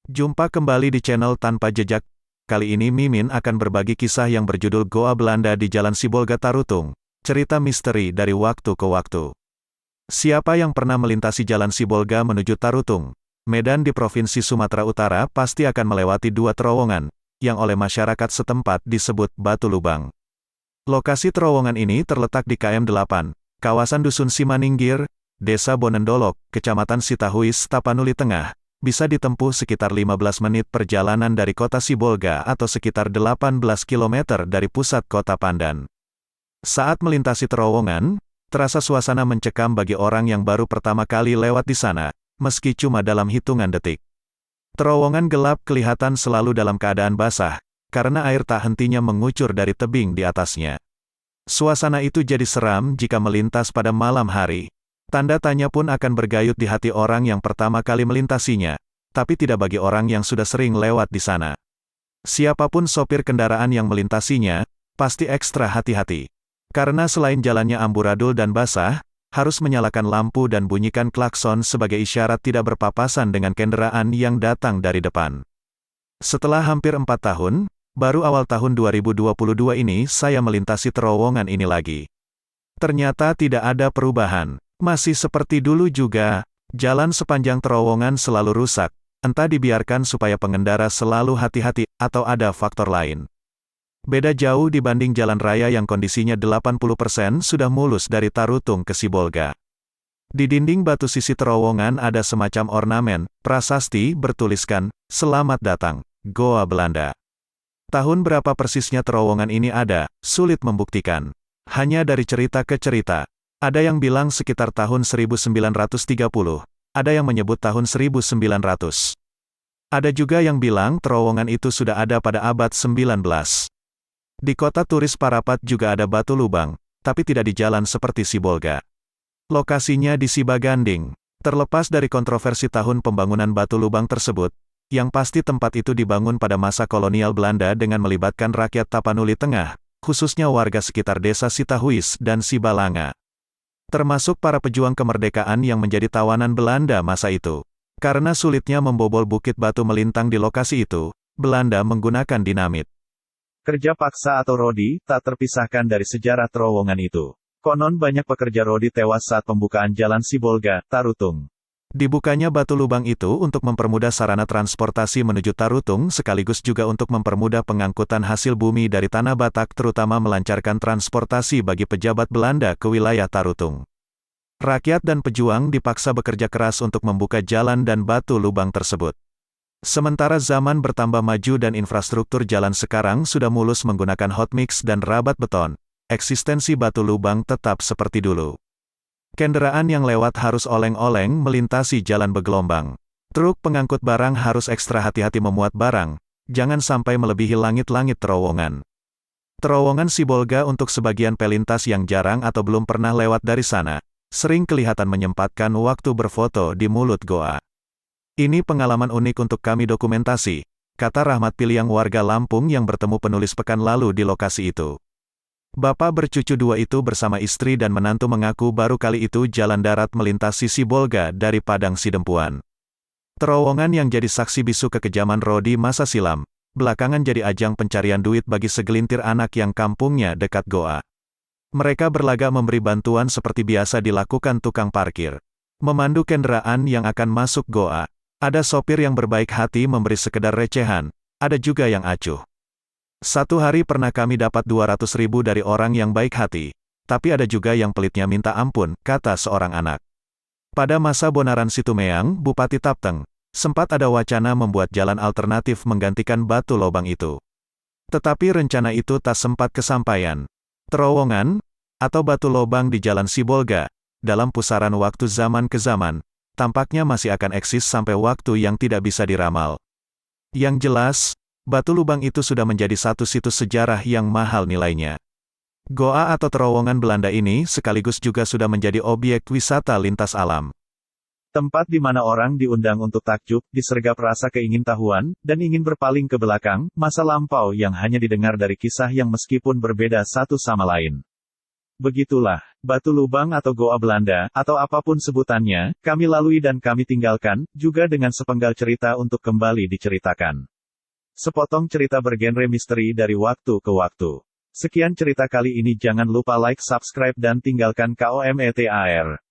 Jumpa kembali di channel Tanpa Jejak. Kali ini Mimin akan berbagi kisah yang berjudul Goa Belanda di Jalan Sibolga Tarutung. Cerita misteri dari waktu ke waktu. Siapa yang pernah melintasi Jalan Sibolga menuju Tarutung, Medan di Provinsi Sumatera Utara pasti akan melewati dua terowongan, yang oleh masyarakat setempat disebut Batu Lubang. Lokasi terowongan ini terletak di KM 8, kawasan Dusun Simaningkir, Desa Bonendolok, Kecamatan Sitahuis, Tapanuli Tengah. Bisa ditempuh sekitar 15 menit perjalanan dari kota Sibolga atau sekitar 18 km dari pusat kota Pandan. Saat melintasi terowongan, terasa suasana mencekam bagi orang yang baru pertama kali lewat di sana, meski cuma dalam hitungan detik. Terowongan gelap kelihatan selalu dalam keadaan basah, karena air tak hentinya mengucur dari tebing di atasnya. Suasana itu jadi seram jika melintas pada malam hari. Tanda tanya pun akan bergayut di hati orang yang pertama kali melintasinya, tapi tidak bagi orang yang sudah sering lewat di sana. Siapapun sopir kendaraan yang melintasinya, pasti ekstra hati-hati. Karena selain jalannya amburadul dan basah, harus menyalakan lampu dan bunyikan klakson sebagai isyarat tidak berpapasan dengan kendaraan yang datang dari depan. Setelah hampir 4 tahun, baru awal tahun 2022 ini saya melintasi terowongan ini lagi. Ternyata tidak ada perubahan. Masih seperti dulu juga, jalan sepanjang terowongan selalu rusak, entah dibiarkan supaya pengendara selalu hati-hati, atau ada faktor lain. Beda jauh dibanding jalan raya yang kondisinya 80% sudah mulus dari Tarutung ke Sibolga. Di dinding batu sisi terowongan ada semacam ornamen, prasasti bertuliskan, "Selamat datang, Goa Belanda." Tahun berapa persisnya terowongan ini ada, sulit membuktikan. Hanya dari cerita ke cerita. Ada yang bilang sekitar tahun 1930, ada yang menyebut tahun 1900. Ada juga yang bilang terowongan itu sudah ada pada abad 19. Di kota turis Parapat juga ada batu lubang, tapi tidak di jalan seperti Sibolga. Lokasinya di Sibaganding. Terlepas dari kontroversi tahun pembangunan batu lubang tersebut, yang pasti tempat itu dibangun pada masa kolonial Belanda dengan melibatkan rakyat Tapanuli Tengah, khususnya warga sekitar desa Sitahuis dan Sibalanga. Termasuk para pejuang kemerdekaan yang menjadi tawanan Belanda masa itu. Karena sulitnya membobol bukit batu melintang di lokasi itu, Belanda menggunakan dinamit. Kerja paksa atau rodi, tak terpisahkan dari sejarah terowongan itu. Konon banyak pekerja rodi tewas saat pembukaan jalan Sibolga, Tarutung. Dibukanya batu lubang itu untuk mempermudah sarana transportasi menuju Tarutung sekaligus juga untuk mempermudah pengangkutan hasil bumi dari Tanah Batak terutama melancarkan transportasi bagi pejabat Belanda ke wilayah Tarutung. Rakyat dan pejuang dipaksa bekerja keras untuk membuka jalan dan batu lubang tersebut. Sementara zaman bertambah maju dan infrastruktur jalan sekarang sudah mulus menggunakan hot mix dan rabat beton, eksistensi batu lubang tetap seperti dulu. Kendaraan yang lewat harus oleng-oleng melintasi jalan bergelombang. Truk pengangkut barang harus ekstra hati-hati memuat barang, jangan sampai melebihi langit-langit terowongan. Terowongan Sibolga untuk sebagian pelintas yang jarang atau belum pernah lewat dari sana, sering kelihatan menyempatkan waktu berfoto di mulut goa. Ini pengalaman unik untuk kami dokumentasi, kata Rahmat Piliang warga Lampung yang bertemu penulis pekan lalu di lokasi itu. Bapak bercucu dua itu bersama istri dan menantu mengaku baru kali itu jalan darat melintasi Sibolga dari Padang Sidempuan. Terowongan yang jadi saksi bisu kekejaman rodi masa silam, belakangan jadi ajang pencarian duit bagi segelintir anak yang kampungnya dekat goa. Mereka berlagak memberi bantuan seperti biasa dilakukan tukang parkir. Memandu kendaraan yang akan masuk goa. Ada sopir yang berbaik hati memberi sekedar recehan, ada juga yang acuh. Satu hari pernah kami dapat 200.000 dari orang yang baik hati, tapi ada juga yang pelitnya minta ampun, kata seorang anak. Pada masa Bonaran Situmeang, Bupati Tapteng, sempat ada wacana membuat jalan alternatif menggantikan batu lubang itu. Tetapi rencana itu tak sempat kesampaian. Terowongan, atau batu lubang di Jalan Sibolga, dalam pusaran waktu zaman ke zaman, tampaknya masih akan eksis sampai waktu yang tidak bisa diramal. Yang jelas, batu lubang itu sudah menjadi satu situs sejarah yang mahal nilainya. Goa atau terowongan Belanda ini sekaligus juga sudah menjadi objek wisata lintas alam. Tempat di mana orang diundang untuk takjub, disergap rasa keingintahuan, dan ingin berpaling ke belakang, masa lampau yang hanya didengar dari kisah yang meskipun berbeda satu sama lain. Begitulah, batu lubang atau goa Belanda, atau apapun sebutannya, kami lalui dan kami tinggalkan, juga dengan sepenggal cerita untuk kembali diceritakan. Sepotong cerita bergenre misteri dari waktu ke waktu. Sekian cerita kali ini, jangan lupa like, subscribe dan tinggalkan komentar.